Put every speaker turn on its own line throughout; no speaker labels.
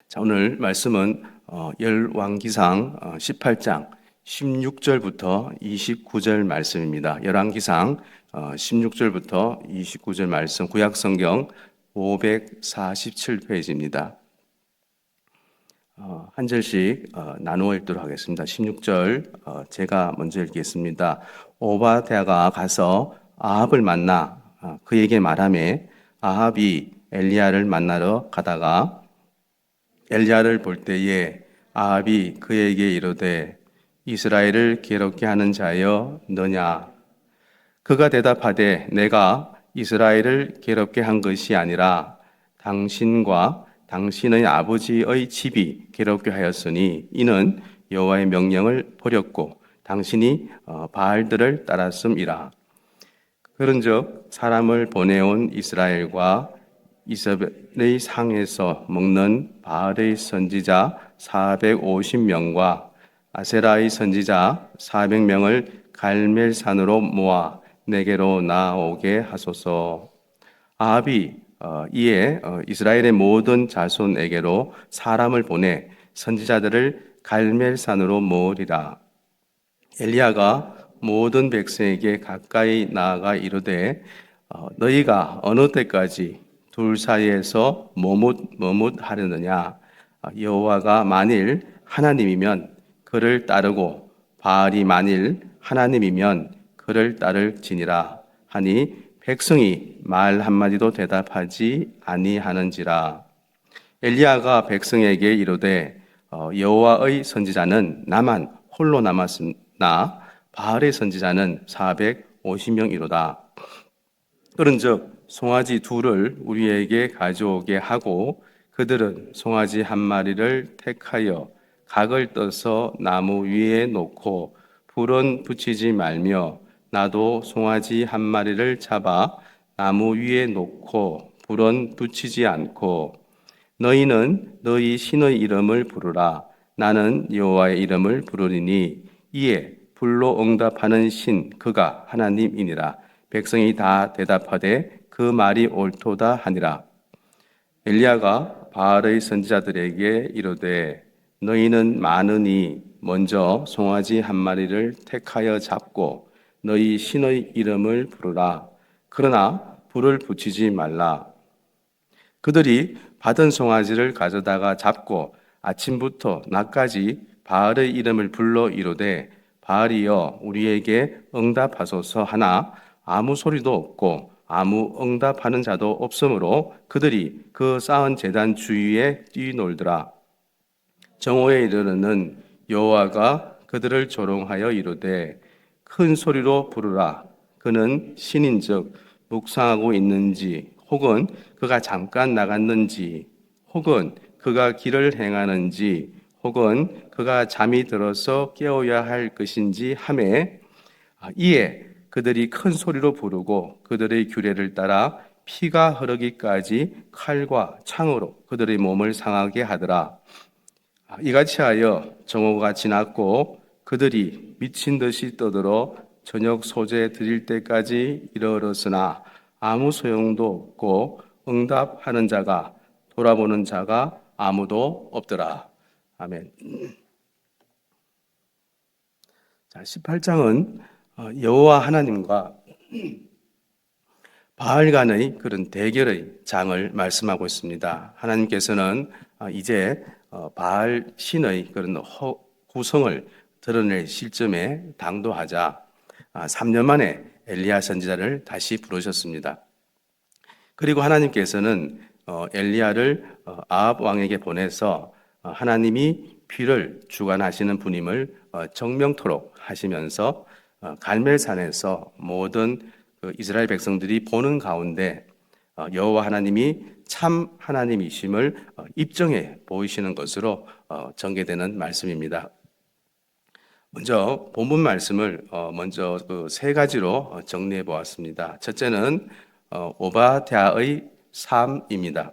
자, 오늘 말씀은 열왕기상 18장 16절부터 29절 말씀입니다. 열왕기상 16절부터 29절 말씀, 구약성경 547페이지입니다. 한 절씩 나누어 읽도록 하겠습니다. 16절 제가 먼저 읽겠습니다. 오바댜가 가서 아합을 만나 그에게 말하매 아합이 엘리야를 만나러 가다가 엘리야를 볼 때에 아합이 그에게 이르되 이스라엘을 괴롭게 하는 자여 너냐? 그가 대답하되 내가 이스라엘을 괴롭게 한 것이 아니라 당신과 당신의 아버지의 집이 괴롭게 하였으니 이는 여호와의 명령을 버렸고 당신이 바알들을 따랐음이라. 그런즉 사람을 보내온 이스라엘과 이스라엘의 상에서 먹는 바알의 선지자 450명과 아세라의 선지자 400명을 갈멜산으로 모아 내게로 나오게 하소서. 아합이 이에 이스라엘의 모든 자손에게로 사람을 보내 선지자들을 갈멜산으로 모으리라. 엘리야가 모든 백성에게 가까이 나아가 이르되 너희가 어느 때까지 둘 사이에서 머뭇하려느냐? 여호와가 만일 하나님이면 그를 따르고 바알이 만일 하나님이면 그를 따를지니라 하니 백성이 말 한마디도 대답하지 아니하는지라. 엘리야가 백성에게 이르되 여호와의 선지자는 나만 홀로 남았으나 바알의 선지자는 450명이로다. 그런즉 송아지 둘을 우리에게 가져오게 하고 그들은 송아지 한 마리를 택하여 각을 떠서 나무 위에 놓고 불은 붙이지 말며 나도 송아지 한 마리를 잡아 나무 위에 놓고 불은 붙이지 않고 너희는 너희 신의 이름을 부르라. 나는 여호와의 이름을 부르리니 이에 불로 응답하는 신 그가 하나님이니라. 백성이 다 대답하되 그 말이 옳도다 하니라. 엘리야가 바알의 선지자들에게 이르되 너희는 많으니 먼저 송아지 한 마리를 택하여 잡고 너희 신의 이름을 부르라. 그러나 불을 붙이지 말라. 그들이 받은 송아지를 가져다가 잡고 아침부터 낮까지 바알의 이름을 불러 이르되 바알이여 우리에게 응답하소서 하나 아무 소리도 없고 아무 응답하는 자도 없으므로 그들이 그 쌓은 제단 주위에 뛰놀더라. 정오에 이르러는 여호와가 그들을 조롱하여 이르되 큰 소리로 부르라. 그는 신인즉 묵상하고 있는지 혹은 그가 잠깐 나갔는지 혹은 그가 길을 행하는지 혹은 그가 잠이 들어서 깨어야 할 것인지 하매 이에 그들이 큰 소리로 부르고 그들의 규례를 따라 피가 흐르기까지 칼과 창으로 그들의 몸을 상하게 하더라. 이같이 하여 정오가 지났고 그들이 미친 듯이 떠들어 저녁 소재 드릴 때까지 이르렀으나 아무 소용도 없고 응답하는 자가 돌아보는 자가 아무도 없더라. 아멘. 자, 18장은 여호와 하나님과 바알 간의 그런 대결의 장을 말씀하고 있습니다. 하나님께서는 이제 바알 신의 그런 후성을 드러낼 시점에 당도하자 3년 만에 엘리야 선지자를 다시 부르셨습니다. 그리고 하나님께서는 엘리야를 아합 왕에게 보내서 하나님이 피를 주관하시는 분임을 정명토록 하시면서 갈멜산에서 모든 그 이스라엘 백성들이 보는 가운데 여호와 하나님이 참 하나님이심을 입증해 보이시는 것으로 전개되는 말씀입니다. 먼저 본문 말씀을 먼저 그 세 가지로 정리해 보았습니다. 첫째는 오바댜의 삶입니다.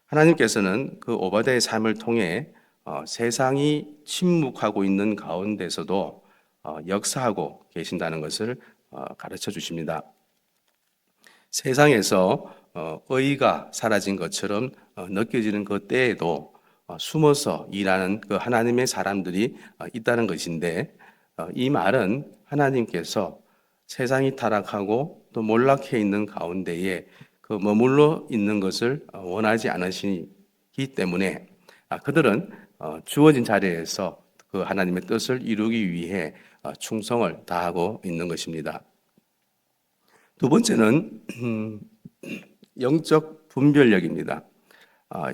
하나님께서는 그 오바댜의 삶을 통해 세상이 침묵하고 있는 가운데서도 역사하고 계신다는 것을 가르쳐 주십니다. 세상에서 의가 사라진 것처럼 느껴지는 그 때에도 숨어서 일하는 그 하나님의 사람들이 있다는 것인데, 이 말은 하나님께서 세상이 타락하고 또 몰락해 있는 가운데에 그 머물러 있는 것을 원하지 않으시기 때문에 그들은 주어진 자리에서 그 하나님의 뜻을 이루기 위해 충성을 다하고 있는 것입니다. 두 번째는 영적 분별력입니다.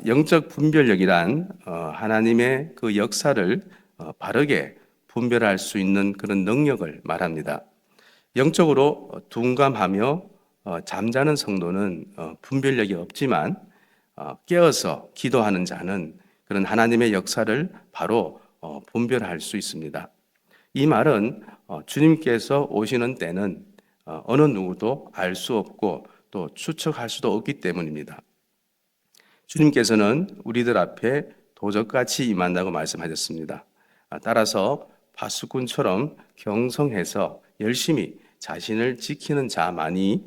영적 분별력이란 하나님의 그 역사를 바르게 분별할 수 있는 그런 능력을 말합니다. 영적으로 둔감하며 잠자는 성도는 분별력이 없지만 깨어서 기도하는 자는 그런 하나님의 역사를 바로 분별할 수 있습니다. 이 말은 주님께서 오시는 때는 어느 누구도 알 수 없고 또 추측할 수도 없기 때문입니다. 주님께서는 우리들 앞에 도적같이 임한다고 말씀하셨습니다. 따라서 파수꾼처럼 경성해서 열심히 자신을 지키는 자만이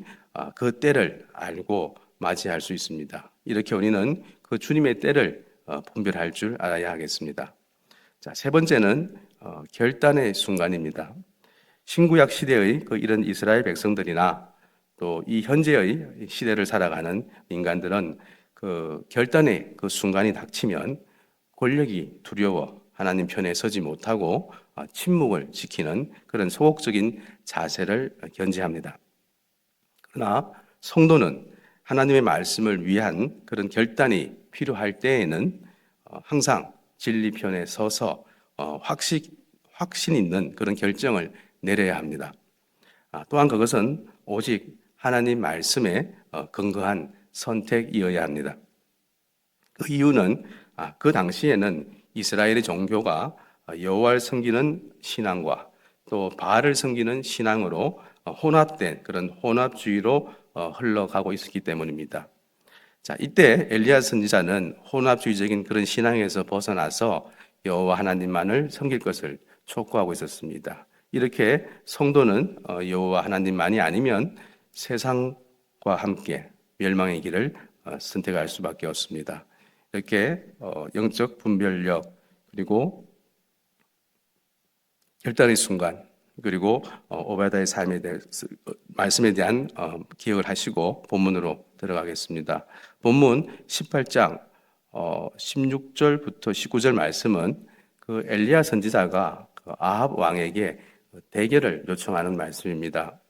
그 때를 알고 맞이할 수 있습니다. 이렇게 우리는 그 주님의 때를 분별할 줄 알아야 하겠습니다. 자, 세 번째는 결단의 순간입니다. 신구약 시대의 그 이런 이스라엘 백성들이나 또 이 현재의 시대를 살아가는 인간들은 그 결단의 그 순간이 닥치면 권력이 두려워 하나님 편에 서지 못하고 침묵을 지키는 그런 소극적인 자세를 견지합니다. 그러나 성도는 하나님의 말씀을 위한 그런 결단이 필요할 때에는 항상 진리 편에 서서 확신 있는 그런 결정을 내려야 합니다. 또한 그것은 오직 하나님 말씀에 근거한 선택이어야 합니다. 그 이유는 그 당시에는 이스라엘의 종교가 여호와를 섬기는 신앙과 또 바알을 섬기는 신앙으로 혼합된 그런 혼합주의로 흘러가고 있었기 때문입니다. 자, 이때 엘리야 선지자는 혼합주의적인 그런 신앙에서 벗어나서 여호와 하나님만을 섬길 것을 촉구하고 있었습니다. 이렇게 성도는 여호와 하나님만이 아니면 세상과 함께 멸망의 길을 선택할 수밖에 없습니다. 이렇게 영적 분별력 그리고 결단의 순간 그리고 오바다의 삶에 대해서 말씀에 대한 기억을 하시고 본문으로 들어가겠습니다. 본문 18장 16절부터 19절 말씀은 그 엘리야 선지자가 그 아합 왕에게 대결을 요청하는 말씀입니다.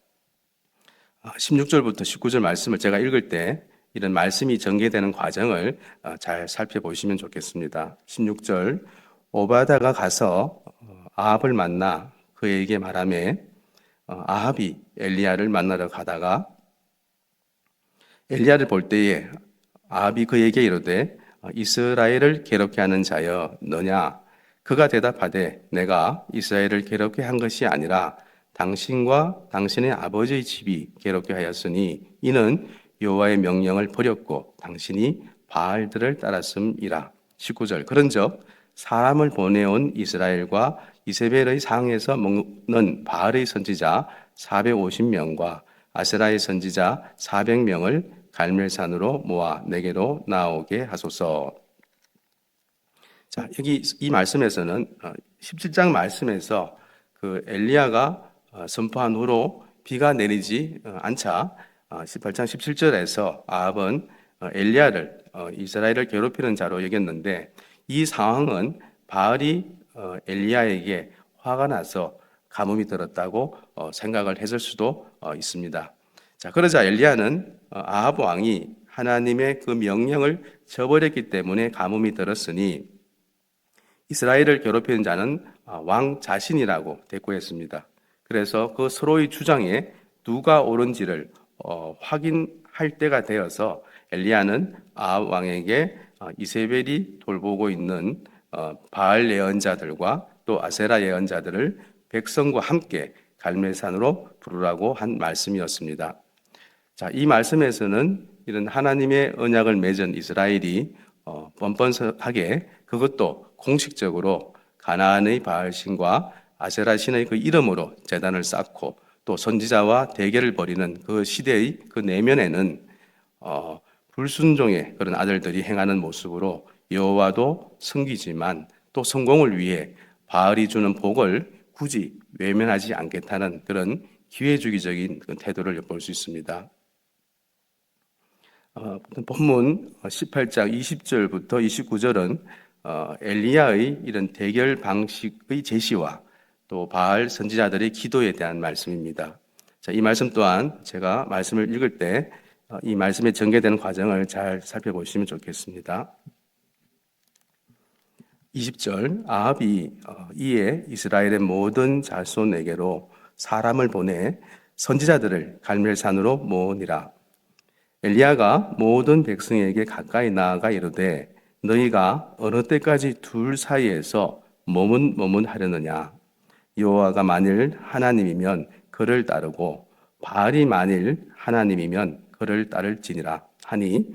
16절부터 19절 말씀을 제가 읽을 때 이런 말씀이 전개되는 과정을 잘 살펴보시면 좋겠습니다. 16절 오바다가 가서 아합을 만나 그에게 말하매 아합이 엘리야를 만나러 가다가 엘리야를 볼 때에 아합이 그에게 이르되 이스라엘을 괴롭게 하는 자여 너냐? 그가 대답하되 내가 이스라엘을 괴롭게 한 것이 아니라 당신과 당신의 아버지의 집이 괴롭게 하였으니 이는 여호와의 명령을 버렸고 당신이 바알들을 따랐음이라. 19절 그런즉 사람을 보내온 이스라엘과 이세벨의 상에서 먹는 바알의 선지자 450명과 아세라의 선지자 400명을 갈멜산으로 모아 내게로 나오게 하소서. 자, 여기 이 말씀에서는 17장 말씀에서 그 엘리야가 선포한 후로 비가 내리지 않자 18장 17절에서 아합은 엘리야를 이스라엘을 괴롭히는 자로 여겼는데 이 상황은 바알이 엘리야에게 화가 나서 가뭄이 들었다고 생각을 했을 수도 있습니다. 자, 그러자 엘리야는 아합 왕이 하나님의 그 명령을 저버렸기 때문에 가뭄이 들었으니 이스라엘을 괴롭히는 자는 왕 자신이라고 대꾸했습니다. 그래서 그 서로의 주장에 누가 옳은지를 확인할 때가 되어서 엘리야는 아합 왕에게 이세벨이 돌보고 있는 바알 예언자들과 또 아세라 예언자들을 백성과 함께 갈멜산으로 부르라고 한 말씀이었습니다. 자, 이 말씀에서는 이런 하나님의 언약을 맺은 이스라엘이 뻔뻔하게 그것도 공식적으로 가나안의 바알신과 아세라 신의 그 이름으로 제단을 쌓고 또 선지자와 대결을 벌이는 그 시대의 그 내면에는 불순종의 그런 아들들이 행하는 모습으로 여호와도 섬기지만 또 성공을 위해 바알이 주는 복을 굳이 외면하지 않겠다는 그런 기회주의적인 태도를 엿볼 수 있습니다. 본문 18장 20절부터 29절은 엘리야의 이런 대결 방식의 제시와 또 바알 선지자들의 기도에 대한 말씀입니다. 자, 이 말씀 또한 제가 말씀을 읽을 때 이 말씀에 전개되는 과정을 잘 살펴보시면 좋겠습니다. 20절 아합이 이에 이스라엘의 모든 자손에게로 사람을 보내 선지자들을 갈멜산으로 모으니라. 엘리야가 모든 백성에게 가까이 나아가 이르되 너희가 어느 때까지 둘 사이에서 머문하려느냐. 여호와가 만일 하나님이면 그를 따르고 바알이 만일 하나님이면 그를 따를지니라 하니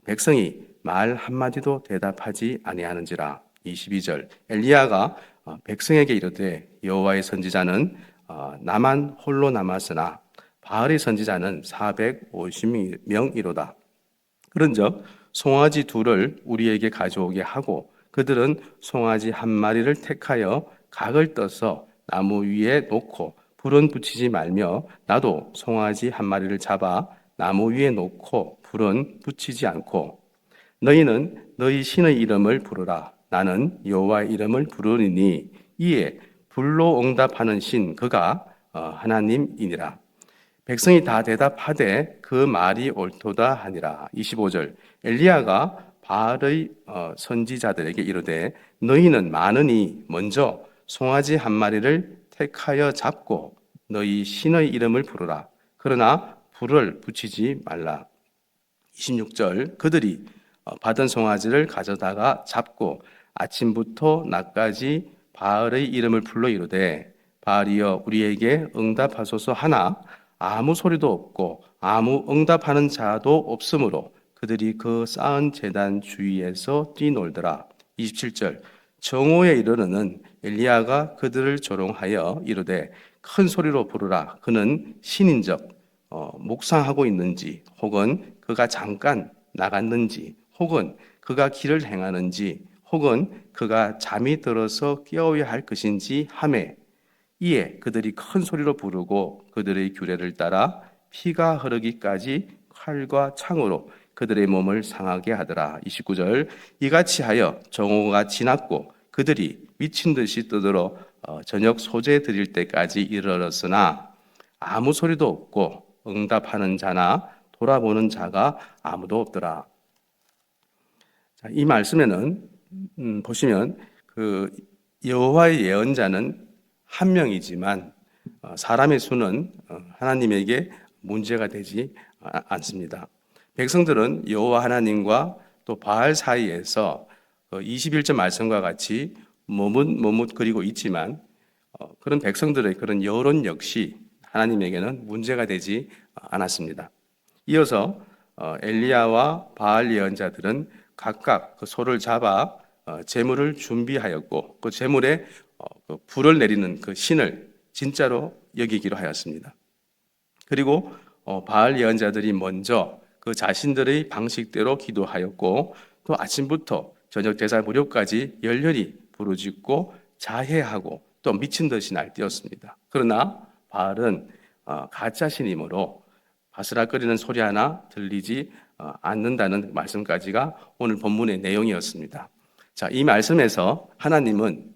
백성이 말 한마디도 대답하지 아니하는지라. 22절 엘리야가 백성에게 이르되 여호와의 선지자는 나만 홀로 남았으나 바알의 선지자는 450명이로다. 그런즉 송아지 둘을 우리에게 가져오게 하고 그들은 송아지 한 마리를 택하여 각을 떠서 나무 위에 놓고 불은 붙이지 말며 나도 송아지 한 마리를 잡아 나무 위에 놓고 불은 붙이지 않고 너희는 너희 신의 이름을 부르라. 나는 여호와의 이름을 부르리니 이에 불로 응답하는 신 그가 하나님이니라. 백성이 다 대답하되 그 말이 옳도다 하니라. 25절 엘리야가 바알의 선지자들에게 이르되 너희는 많으니 먼저 송아지 한 마리를 택하여 잡고 너희 신의 이름을 부르라. 그러나 불을 붙이지 말라. 26절 그들이 받은 송아지를 가져다가 잡고 아침부터 낮까지 바알의 이름을 불러 이르되 바알이여 우리에게 응답하소서 하나 아무 소리도 없고 아무 응답하는 자도 없으므로 그들이 그 쌓은 제단 주위에서 뛰놀더라. 27절 정오에 이르러는 엘리야가 그들을 조롱하여 이르되 큰 소리로 부르라. 그는 신인적 묵상하고 있는지 혹은 그가 잠깐 나갔는지 혹은 그가 길을 행하는지 혹은 그가 잠이 들어서 깨어야 할 것인지 하매 이에 그들이 큰 소리로 부르고 그들의 규례를 따라 피가 흐르기까지 칼과 창으로 그들의 몸을 상하게 하더라. 29절 이같이 하여 정오가 지났고 그들이 미친 듯이 떠들어 저녁 소재 드릴 때까지 이르렀으나 아무 소리도 없고 응답하는 자나 돌아보는 자가 아무도 없더라. 자, 이 말씀에는 보시면 그 여호와의 예언자는 한 명이지만 사람의 수는 하나님에게 문제가 되지 않습니다. 백성들은 여호와 하나님과 또 바알 사이에서 21절 말씀과 같이 머뭇거리고 있지만 그런 백성들의 그런 여론 역시 하나님에게는 문제가 되지 않았습니다. 이어서 엘리야와 바알 예언자들은 각각 그 소를 잡아 제물을 준비하였고 그 제물에 그 불을 내리는 그 신을 진짜로 여기기로 하였습니다. 그리고 바알 예언자들이 먼저 그 자신들의 방식대로 기도하였고 또 아침부터 저녁 제사 무렵까지 열렬히 부르짖고 자해하고 또 미친 듯이 날뛰었습니다. 그러나 바알은 가짜 신이므로 바스락거리는 소리 하나 들리지 않는다는 말씀까지가 오늘 본문의 내용이었습니다. 자, 이 말씀에서 하나님은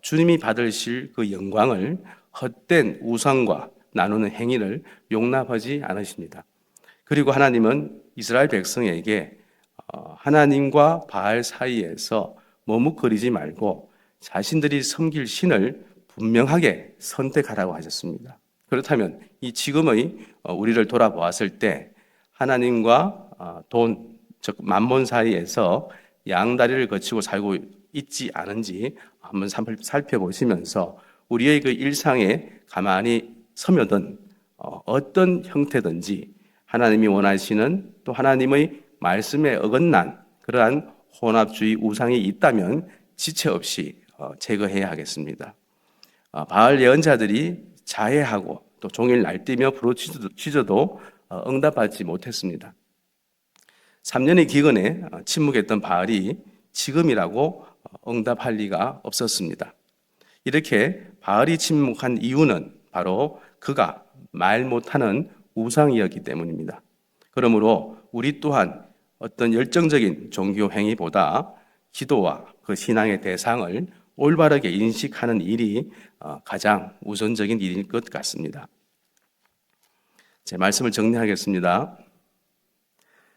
주님이 받으실 그 영광을 헛된 우상과 나누는 행위를 용납하지 않으십니다. 그리고 하나님은 이스라엘 백성에게 하나님과 바알 사이에서 머뭇거리지 말고 자신들이 섬길 신을 분명하게 선택하라고 하셨습니다. 그렇다면 이 지금의 우리를 돌아보았을 때 하나님과 돈, 즉 만몬 사이에서 양다리를 거치고 살고 있지 않은지 한번 살펴보시면서 우리의 그 일상에 가만히 서며든 어떤 형태든지 하나님이 원하시는 또 하나님의 말씀에 어긋난 그러한 혼합주의 우상이 있다면 지체 없이 제거해야 하겠습니다. 바알 예언자들이 자해하고 또 종일 날뛰며 부르짖어도 응답받지 못했습니다. 3년의 기근에 침묵했던 바알이 지금이라고 응답할 리가 없었습니다. 이렇게 바알이 침묵한 이유는 바로 그가 말 못하는 우상이었기 때문입니다. 그러므로 우리 또한 어떤 열정적인 종교 행위보다 기도와 그 신앙의 대상을 올바르게 인식하는 일이 가장 우선적인 일일 것 같습니다. 제 말씀을 정리하겠습니다.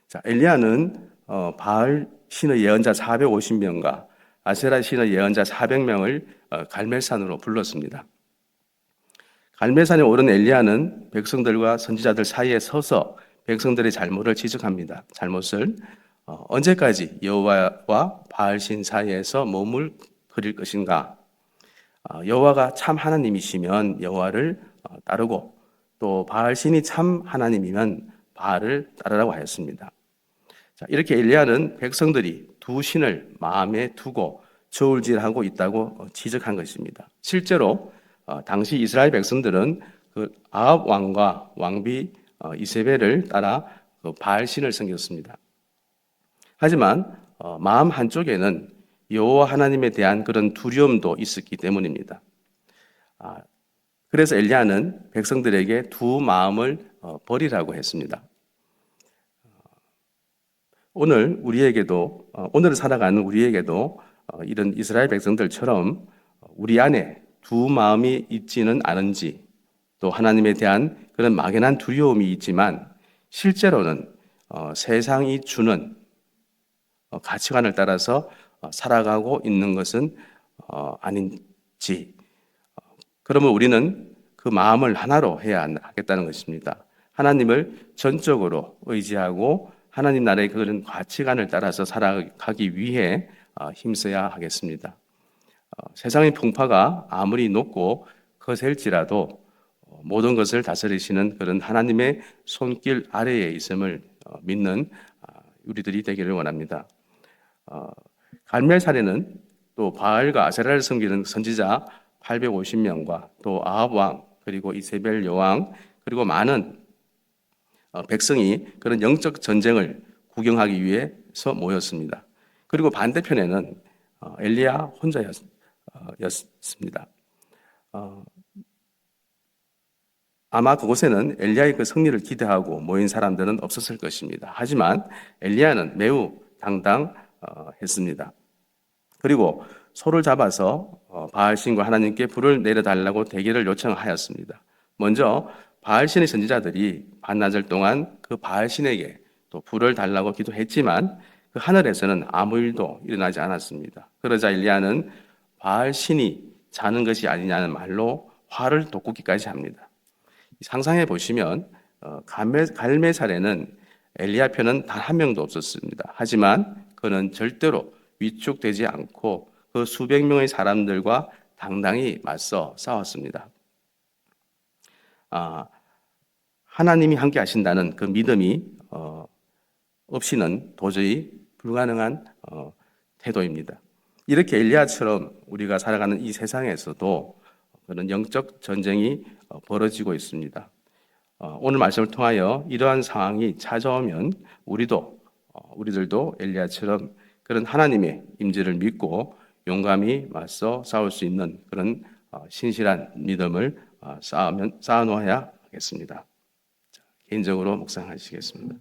자, 엘리야는 바알 신의 예언자 450명과 아세라 신의 예언자 400명을 갈멜산으로 불렀습니다. 갈멜산에 오른 엘리야는 백성들과 선지자들 사이에 서서 백성들의 잘못을 지적합니다. 잘못을 언제까지 여호와와 바알 신 사이에서 머물거릴 것인가? 여호와가 참 하나님이시면 여호와를 따르고 또 바알 신이 참 하나님이면 바알을 따르라고 하였습니다. 자, 이렇게 엘리야는 백성들이 두 신을 마음에 두고 저울질하고 있다고 지적한 것입니다. 실제로 당시 이스라엘 백성들은 그 아합 왕과 왕비 이세벨을 따라 그 바알 신을 섬겼습니다. 하지만 마음 한쪽에는 여호와 하나님에 대한 그런 두려움도 있었기 때문입니다. 그래서 엘리야는 백성들에게 두 마음을 버리라고 했습니다. 오늘을 살아가는 우리에게도 이런 이스라엘 백성들처럼 우리 안에 두 마음이 있지는 않은지, 또 하나님에 대한 그런 막연한 두려움이 있지만 실제로는 세상이 주는 가치관을 따라서 살아가고 있는 것은 아닌지, 그러면 우리는 그 마음을 하나로 해야 하겠다는 것입니다. 하나님을 전적으로 의지하고 하나님 나라의 그런 가치관을 따라서 살아가기 위해 힘써야 하겠습니다. 세상의 풍파가 아무리 높고 거셀지라도 모든 것을 다스리시는 그런 하나님의 손길 아래에 있음을 믿는 우리들이 되기를 원합니다. 갈멜산에는 또 바알과 아세라를 섬기는 선지자 850명과 또 아합 왕 그리고 이세벨 여왕 그리고 많은 백성이 그런 영적 전쟁을 구경하기 위해서 모였습니다. 그리고 반대편에는 엘리야 혼자였습니다. 아마 그곳에는 엘리야의 그 승리를 기대하고 모인 사람들은 없었을 것입니다. 하지만 엘리야는 매우 당당했습니다. 그리고 소를 잡아서 바알신과 하나님께 불을 내려달라고 대기를 요청하였습니다. 먼저 바알신의 선지자들이 반나절 동안 그 바알신에게 또 불을 달라고 기도했지만 그 하늘에서는 아무 일도 일어나지 않았습니다. 그러자 엘리야는 바알신이 자는 것이 아니냐는 말로 화를 돋구기까지 합니다. 상상해 보시면 갈멜산에는 엘리야 편은 단 한 명도 없었습니다. 하지만 그는 절대로 위축되지 않고 그 수백 명의 사람들과 당당히 맞서 싸웠습니다. 하나님이 함께 하신다는 그 믿음이 없이는 도저히 불가능한 태도입니다. 이렇게 엘리야처럼 우리가 살아가는 이 세상에서도 그런 영적 전쟁이 벌어지고 있습니다. 오늘 말씀을 통하여 이러한 상황이 찾아오면 우리들도 엘리야처럼 그런 하나님의 임재를 믿고 용감히 맞서 싸울 수 있는 그런 신실한 믿음을 쌓아놓아야 하겠습니다. 개인적으로 묵상하시겠습니다.